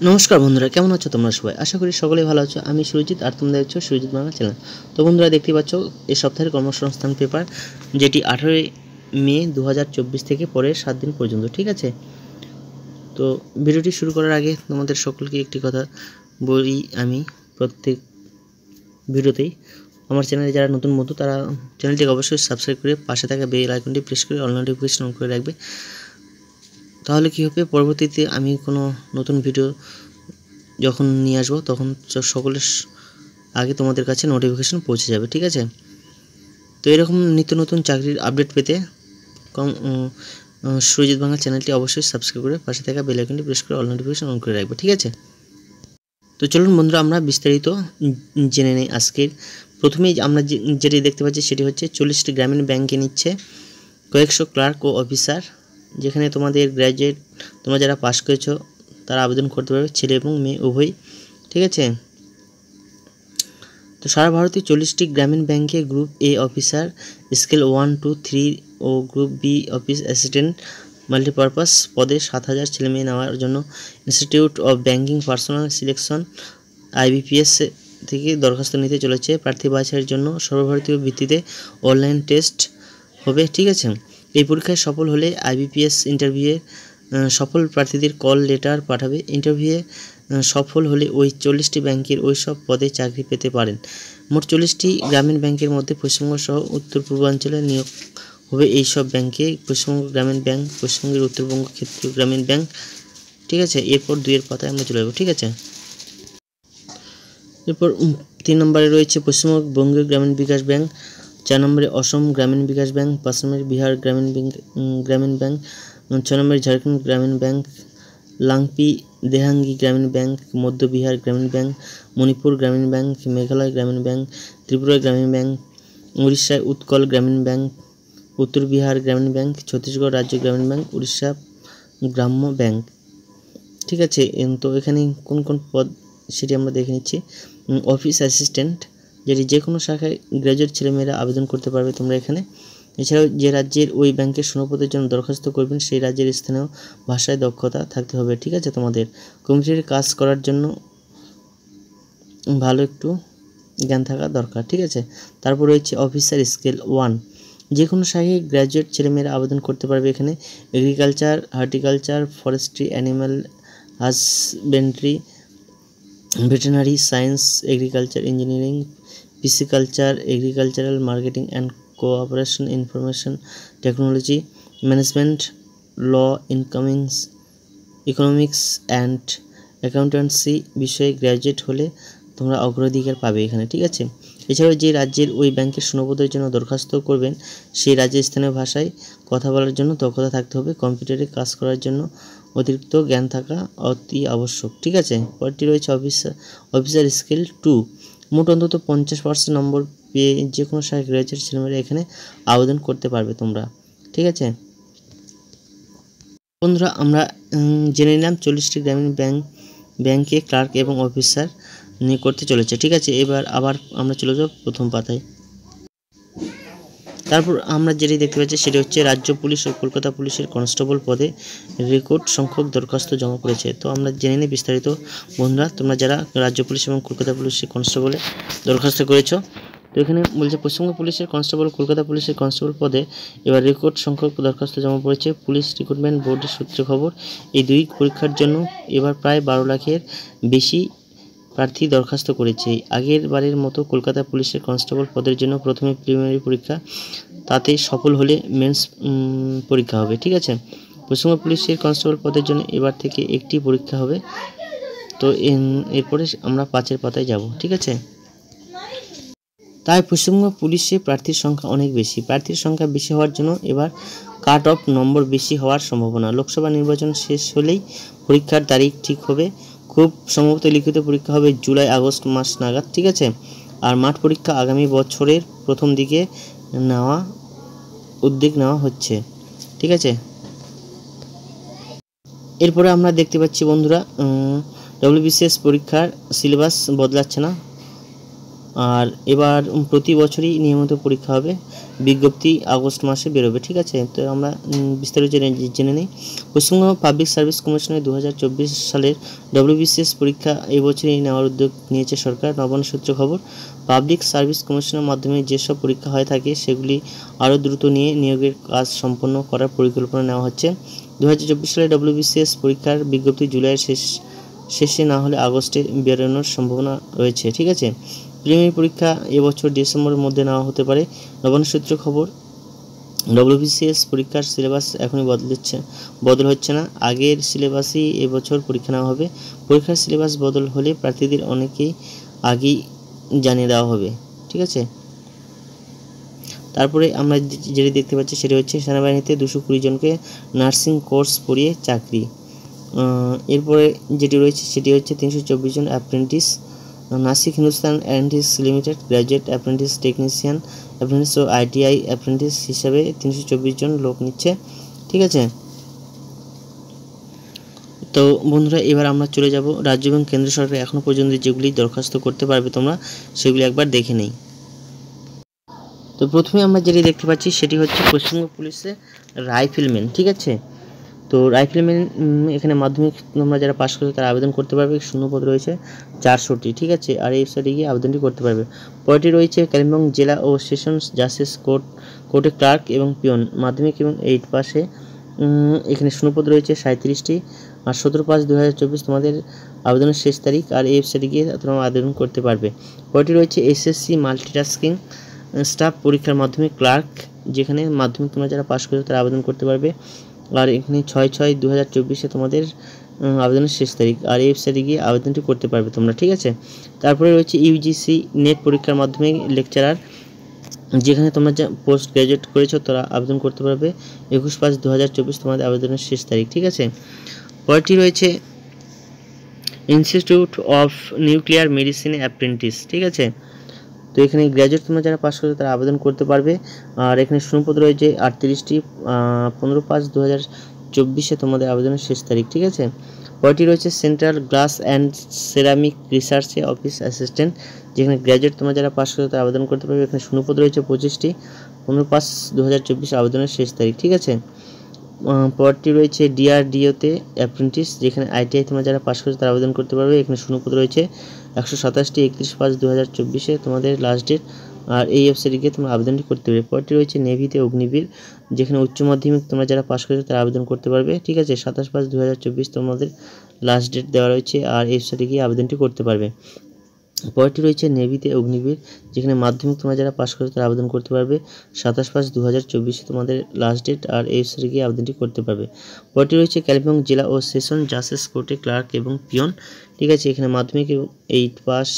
নমস্কার বন্ধুরা, কেমন আছো তোমরা সবাই? আশা করি সকলেই ভালো আছো। আমি সুরজিৎ আর তোমরা দেখছো সুরজিৎ বাংলা চ্যানেল। তো বন্ধুরা, দেখতে পাচ্ছ এই সপ্তাহের কর্মসংস্থান পেপার, যেটি 18 মে 2024 থেকে পরের 7 দিন পর্যন্ত। ঠিক আছে, তো ভিডিওটি শুরু করার আগে তোমাদের সকলকে একটি কথা বলি। আমি প্রত্যেক ভিডিওতেই আমার চ্যানেলে যারা নতুন বন্ধু তারা চ্যানেলটিকে অবশ্যই সাবস্ক্রাইব করে পাশে থাকা বেল আইকনটি প্রেস করে অল নোটিফিকেশন অন করে রাখবে। তাহলে কী হবে, পরবর্তীতে আমি কোনো নতুন ভিডিও যখন নিয়ে আসবো তখন সকলের আগে তোমাদের কাছে নোটিফিকেশন পৌঁছে যাবে। ঠিক আছে, তো এরকম নিত্য নতুন চাকরির আপডেট পেতে সুরজিৎ বাংলা চ্যানেলটি অবশ্যই সাবস্ক্রাইব করে পাশে থাকা বেল আইকনটি প্রেস করে অল নোটিফিকেশন অন করে রাখবে। ঠিক আছে, তো চলুন বন্ধুরা, আমরা বিস্তারিত জেনে নিই। আজকের প্রথমেই আমরা যেটি দেখতে পাচ্ছি সেটি হচ্ছে 40টি গ্রামীণ ব্যাংকে নিচ্ছে কয়েকশো ক্লার্ক ও অফিসার, যেখানে তোমাদের গ্র্যাজুয়েট, তোমরা যারা পাস করেছো তারা আবেদন করতে পারবে, ছেলে এবং মেয়ে উভয়। ঠিক আছে, তো সারা ভারতে 40টি গ্রামীণ ব্যাংকে গ্রুপ এ অফিসার স্কেল 1, 2, 3 ও group B office assistant multipurpose পদে 7,000 ছেলেমেয়ে নেওয়ার জন্য institute of banking personal selection IBPS থেকে দরখাস্ত নিতে চলেছে। প্রার্থী বাছাইয়ের জন্য সর্বভারতীয় ভিত্তিতে অনলাইন টেস্ট হবে। ঠিক আছে, এই পরীক্ষায় সফল হলে IBPS ইন্টারভিউয়ে সফল প্রার্থীদের কল লেটার পাঠাবে। ইন্টারভিউয়ে সফল হলে ওই 40টি ব্যাংকের ওই সব পদে চাকরি পেতে পারেন। মোট 40টি গ্রামীণ ব্যাংকের মধ্যে পশ্চিমবঙ্গ সহ উত্তর পূর্বাঞ্চলে নিয়োগ হবে এই সব ব্যাংকে: পশ্চিমবঙ্গ গ্রামীণ ব্যাংক, পশ্চিমবঙ্গের উত্তরবঙ্গ ক্ষেত্রীয় গ্রামীণ ব্যাংক। ঠিক আছে, এরপর 2-এর পাতায় আমরা চলে যাবো। ঠিক আছে, এরপর 3 নম্বরে রয়েছে পশ্চিমবঙ্গ বঙ্গীয় গ্রামীণ বিকাশ ব্যাংক, 4 নম্বরে অসম গ্রামীণ বিকাশ ব্যাংক, 5 নম্বরে বিহার গ্রামীণ ব্যাংক, 6 নম্বরে ঝাড়খণ্ড গ্রামীণ ব্যাংক, লাংপি দেহাঙ্গি গ্রামীণ ব্যাংক, মধ্য বিহার গ্রামীণ ব্যাংক, মণিপুর গ্রামীণ ব্যাংক, মেঘালয় গ্রামীণ ব্যাংক, ত্রিপুরা গ্রামীণ ব্যাংক, উড়িষ্যায় উৎকল গ্রামীণ ব্যাংক, উত্তর বিহার গ্রামীণ ব্যাংক, ছত্তিশগড় রাজ্য গ্রামীণ ব্যাংক, উড়িষ্যা গ্রাম্য ব্যাংক। ঠিক আছে, তো এখানে কোন কোন পদ সেটি আমরা দেখে নিচ্ছি। অফিস অ্যাসিস্ট্যান্ট, যেটি যে কোনো শাখায় গ্র্যাজুয়েট ছেলেমেয়েরা আবেদন করতে পারবে তোমরা এখানে। এছাড়াও যে রাজ্যের ওই ব্যাংকের শূন্যপদের জন্য দরখাস্ত করবেন সেই রাজ্যের স্থানীয় ভাষায় দক্ষতা থাকতে হবে। ঠিক আছে, তোমাদের কম্পিউটারে কাজ করার জন্য ভালো একটু জ্ঞান থাকা দরকার। ঠিক আছে, তারপর রয়েছে অফিসার স্কেল 1, যে কোনো শাখায় গ্র্যাজুয়েট ছেলেমেয়েরা আবেদন করতে পারবে এখানে। Agriculture, horticulture, forestry, animal husbandry, veterinary science, agriculture engineering, pisciculture, agricultural marketing and cooperation, information technology, management, law, economics and accountancy বিষয়ে গ্র্যাজুয়েট হলে তোমরা অগ্রাধিকার পাবে এখানে। ঠিক আছে, এছাড়াও যে রাজ্যের ওই ব্যাংকের শূন্যপদের জন্য দরখাস্ত করবেন সেই রাজ্যের স্থানীয় ভাষায় কথা বলার জন্য দক্ষতা থাকতে হবে। কম্পিউটারে কাজ করার জন্য অতিরিক্ত জ্ঞান থাকা অতি আবশ্যক। ঠিক আছে, পরটি রয়েছে অফিসার স্কেল 2, মোট অন্তত 50% নম্বর পেয়ে যে কোনো শাখায় গ্র্যাজুয়েট ছেলেমেয়েরা এখানে আবেদন করতে পারবে তোমরা। ঠিক আছে বন্ধুরা, আমরা জেনে নিলাম 40টি গ্রামীণ ব্যাংকে ক্লার্ক এবং অফিসার নিয়ে করতে চলেছে। ঠিক আছে, এবার আবার আমরা চলে যাব প্রথম পাতায়। তারপর আমরা যেটি দেখতে পাচ্ছি সেটি হচ্ছে রাজ্য পুলিশ ও কলকাতা পুলিশের কনস্টেবল পদে রেকর্ড সংখ্যক দরখাস্ত জমা পড়েছে। তো আমরা জেনে নিই বিস্তারিত। বন্ধুরা, তোমরা যারা রাজ্য পুলিশ এবং কলকাতা পুলিশের কনস্টেবলে দরখাস্ত করেছো, তো এখানে বলছে পশ্চিমবঙ্গ পুলিশের কনস্টেবল, কলকাতা পুলিশের কনস্টেবল পদে এবার রেকর্ড সংখ্যক দরখাস্ত জমা পড়েছে। পুলিশ রিক্রুটমেন্ট বোর্ডের সূত্রে খবর, এই দুই পরীক্ষার জন্য এবার প্রায় 12 লাখের বেশি প্রার্থী দরখাস্ত করেছে। আগের বারের মতো কলকাতা পুলিশের কনস্টেবল পদের জন্য প্রথমে প্রিলিমিনারি পরীক্ষা, তাতে সফল হলে মেন্স পরীক্ষা হবে। ঠিক আছে, পশ্চিমবঙ্গ পুলিশের কনস্টেবল পদের জন্য এবার থেকে একটি পরীক্ষা হবে। তো এরপরে আমরা 5-এর পাতায় যাব। ঠিক আছে, তাই পশ্চিমবঙ্গ পুলিশে প্রার্থীর সংখ্যা অনেক বেশি। প্রার্থীর সংখ্যা বেশি হওয়ার জন্য এবার কাট অফ নম্বর বেশি হওয়ার সম্ভাবনা। লোকসভা নির্বাচন শেষ হলেই পরীক্ষার তারিখ ঠিক হবে। খুব সম্ভবত লিখিত পরীক্ষা হবে জুলাই-আগস্ট মাস নাগাদ। ঠিক আছে, আর মাঠ পরীক্ষা আগামী বছরের প্রথম দিকে উদ্যোগ নেওয়া হচ্ছে। ঠিক আছে, এরপরে আমরা দেখতে পাচ্ছি বন্ধুরা WBCS পরীক্ষার সিলেবাস বদলাচ্ছে না। আর এবার প্রতি বছরই নিয়মিত পরীক্ষা হবে, বিজ্ঞপ্তি আগস্ট মাসে বেরোবে। ঠিক আছে, তো আমরা বিস্তারিত জেনে নিই। পশ্চিমবঙ্গ পাবলিক সার্ভিস কমিশনের 2024 সালের WBCS পরীক্ষা এবছরই নেওয়ার উদ্যোগ নিয়েছে সরকার। নবান্ন সূত্রে খবর, পাবলিক সার্ভিস কমিশনের মাধ্যমে যেসব পরীক্ষা হয়ে থাকে সেগুলি আরও দ্রুত নিয়ে নিয়োগের কাজ সম্পন্ন করার পরিকল্পনা নেওয়া হচ্ছে। 2024 সালে WBCS পরীক্ষার বিজ্ঞপ্তি জুলাইয়ের শেষে না হলে আগস্টে বেরোনোর সম্ভাবনা রয়েছে। ঠিক আছে, প্রিলিমিনারি পরীক্ষা এবছর ডিসেম্বরের মধ্যে নেওয়া হতে পারে। নবান্ন সূত্রে খবর, WBCS পরীক্ষার সিলেবাস এখনই বদল হচ্ছে না, আগের সিলেবাসই এবছর পরীক্ষা নেওয়া হবে। পরীক্ষার সিলেবাস বদল হলে প্রার্থীদের অনেকেই আগেই জানিয়ে দেওয়া হবে। ঠিক আছে, তারপরে আমরা যেটি দেখতে পাচ্ছি সেটি হচ্ছে সেনাবাহিনীতে 220 জনকে নার্সিং কোর্স পড়িয়ে চাকরি। এরপরে যেটি রয়েছে সেটি হচ্ছে 324 জন অ্যাপ্রেন্টিস, নাসিক হিন্দুস্তান অ্যান্টিস limited graduate apprentice technician apprentice ও ITI অ্যাপ্রেন্টিস হিসাবে 324 জন লোক নিচ্ছে। ঠিক আছে, তো বন্ধুরা এবার আমরা চলে যাব রাজ্য এবং কেন্দ্র সরকার এখনও পর্যন্ত যেগুলি দরখাস্ত করতে পারবে তোমরা সেগুলি একবার দেখে নেই। তো প্রথমে আমরা যেটি দেখতে পাচ্ছি সেটি হচ্ছে পশ্চিমবঙ্গ পুলিশে রাইফেলম্যান। ঠিক আছে, তো রাইফেলম্যান এখানে মাধ্যমিক তোমরা যারা পাস করেছো তারা আবেদন করতে পারবে। শূন্যপদ রয়েছে 400টি। ঠিক আছে, আর এই ওয়েবসাইটে গিয়ে আবেদনটি করতে পারবে। পদটি রয়েছে কালিম্পং জেলা ও সেশনস জাস্টিস কোর্টে ক্লার্ক এবং পিয়ন, মাধ্যমিক এবং 8 পাশে। এখানে শূন্যপদ রয়েছে 37টি। আর 17/5/2024 তোমাদের আবেদনের শেষ তারিখ। আর এই ওয়েবসাইটে গিয়ে তোমরা আবেদন করতে পারবে। পদটি রয়েছে SSC মাল্টিটাস্কিং স্টাফ পরীক্ষার মাধ্যমে ক্লার্ক, যেখানে মাধ্যমিক তোমরা যারা পাস করেছো তারা আবেদন করতে পারবে। আর এখানে 6/6/2024 তোমাদের আবেদনের শেষ তারিখ। আর এই ওয়েবসাইটে গিয়ে আবেদনটি করতে পারবে তোমরা। ঠিক আছে, তারপরে রয়েছে UGC নেট পরীক্ষার মাধ্যমে লেকচারার, যেখানে তোমরা যা পোস্ট গ্র্যাজুয়েট করেছো তারা আবেদন করতে পারবে। 21/5/2024 তোমাদের আবেদনের শেষ তারিখ। ঠিক আছে, পরটি রয়েছে institute of nuclear medicine apprentice. ঠিক আছে, তো এখানে গ্র্যাজুয়েট তোমরা যারা পাস করেছো তারা আবেদন করতে পারবে। আর এখানে শূন্যপদ রয়েছে 38টি। 15/5/2024 তোমাদের আবেদনের শেষ তারিখ। ঠিক আছে, পরটি রয়েছে সেন্ট্রাল গ্লাস অ্যান্ড সেরামিক রিসার্চে অফিস অ্যাসিস্ট্যান্ট, যেখানে গ্র্যাজুয়েট তোমরা যারা পাস করেছো তারা আবেদন করতে পারবে। এখানে শূন্যপদ রয়েছে 25টি। 15/5/2024 আবেদনের শেষ তারিখ। ঠিক আছে, পরটি রয়েছে DRDOতে অ্যাপ্রেন্টিস, যেখানে ITI তোমরা যারা পাস করেছো তারা আবেদন করতে পারবে। এখানে শূন্যপদ রয়েছে 127টি। 31/5/2024 তোমাদের লাস্ট ডেট। আর এই ওয়েবসাইটে গিয়ে তোমরা আবেদনটি করতে পারবে। পরটি রয়েছে নেভিতে অগ্নিবীর, যেখানে উচ্চ মাধ্যমিক তোমরা যারা পাস করেছো তারা আবেদন করতে পারবে। ঠিক আছে, 27/5/2024 তোমাদের লাস্ট ডেট দেওয়া রয়েছে। আর এই ওয়েবসাইটে গিয়ে আবেদনটি করতে পারবে। পরটি রয়েছে নেভিতে অগ্নিবীর, যেখানে মাধ্যমিক তোমরা যারা পাস করেছো তারা আবেদন করতে পারবে। 27/5/2024 তোমাদের লাস্ট ডেট। আর এই ওয়েবসাইটে গিয়ে আবেদনটি করতে পারবে। পরটি রয়েছে কালিম্পং জেলা ও সেশন জাস্টিস কোর্টে ক্লার্ক এবং পিয়ন। ঠিক আছে, এখানে মাধ্যমিক এবং 8 পাস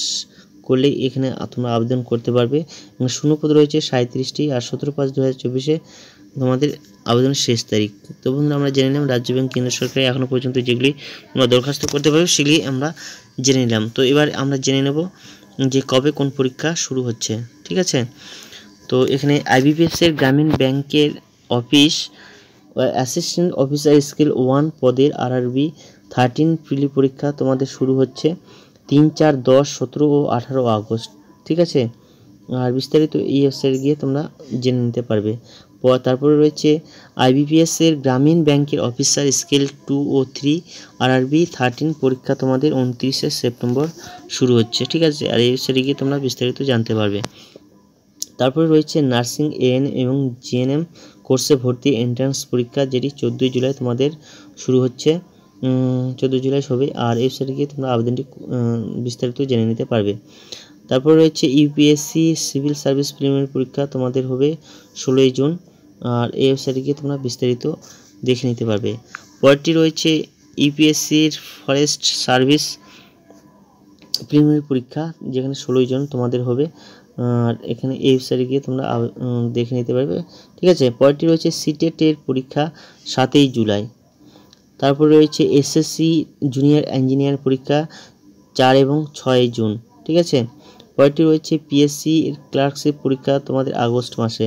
করলেই এখানে তোমরা আবেদন করতে পারবে। এবং শূন্যপদ রয়েছে 37টি। আর 17/5/2024 তোমাদের আবেদনের শেষ তারিখ। তো বন্ধুরা আমরা জেনে নিলাম রাজ্য এবং কেন্দ্র সরকার এখনও পর্যন্ত যেগুলি তোমরা দরখাস্ত করতে পারবে সেগুলি আমরা জেনে নিলাম। তো এবার আমরা জেনে নেব যে কবে কোন পরীক্ষা শুরু হচ্ছে। ঠিক আছে, তো এখানে IBPS এর গ্রামীণ ব্যাংকের অফিস অ্যাসিস্ট্যান্ট অফিসার স্কেল 1 পদের RRB 13 প্রিলি পরীক্ষা তোমাদের শুরু হচ্ছে 3, 4, 10, 17 ও 18 আগস্ট। ঠিক আছে, আর বিস্তারিত এই ওয়েবসাইটে গিয়ে তোমরা জেনে নিতে পারবে। তারপরে রয়েছে IBPS এর গ্রামীণ ব্যাংকের অফিসার স্কেল 2 ও 3 RRB 13 পরীক্ষা তোমাদের 29 সেপ্টেম্বর শুরু হচ্ছে। ঠিক আছে, আর এই ওয়েবসাইটে গিয়ে তোমরা বিস্তারিত জানতে পারবে। তারপরে রয়েছে নার্সিং AN এবং GNM কোর্সে ভর্তি এন্ট্রান্স পরীক্ষা, যেটি 14 জুলাই তোমাদের শুরু হচ্ছে। 14 জুলাই হবে। আর এই ওয়েবসাইটে গিয়ে তোমরা আবেদনটি বিস্তারিত জেনে নিতে পারবে। তারপর রয়েছে UPSC সিভিল সার্ভিস প্রিলিমিনারি পরীক্ষা তোমাদের হবে 16 জুন। আর এই ওয়েবসাইটে গিয়ে তোমরা বিস্তারিত দেখে নিতে পারবে। পরটি রয়েছে UPSCর ফরেস্ট সার্ভিস প্রিলিমিনারি পরীক্ষা, যেখানে 16 জন তোমাদের হবে। আর এখানে এই ওয়েবসাইটে গিয়ে তোমরা দেখে নিতে পারবে। ঠিক আছে, পরটি রয়েছে সিটেটের পরীক্ষা 7 জুলাই। তারপর রয়েছে SSC জুনিয়র ইঞ্জিনিয়ার পরীক্ষা 4 এবং 6 জুন। ঠিক আছে, পরটি রয়েছে PSC ক্লার্কশিপ পরীক্ষা তোমাদের আগস্ট মাসে।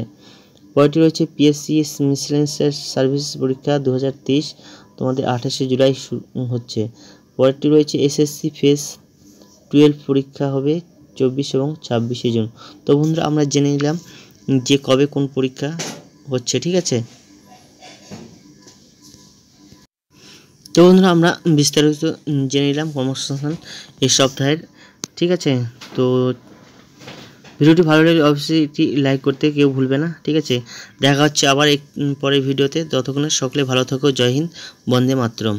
পরটি রয়েছে PSC মিসেলেনিয়াস সার্ভিস পরীক্ষা 2023 তোমাদের 28 জুলাই হচ্ছে। পরটি রয়েছে SSC ফেজ 12 পরীক্ষা হবে 24 এবং 26 জুন। তো বন্ধুরা আমরা জেনে নিলাম যে কবে কোন পরীক্ষা হচ্ছে, ঠিক আছে। তো বন্ধুরা আমরা বিস্তারিত জেনে নিলাম কর্মসংস্থান এই সপ্তাহের, ঠিক আছে। তো ভিডিওটি ভালো লাগলে অবশ্যই একটি লাইক করতে কেউ ভুলবে না, ঠিক আছে। দেখা হচ্ছে আবার পরের ভিডিওতে। ততক্ষণে সকলে ভালো থাকো। জয় হিন্দ, বন্দে মাতরম।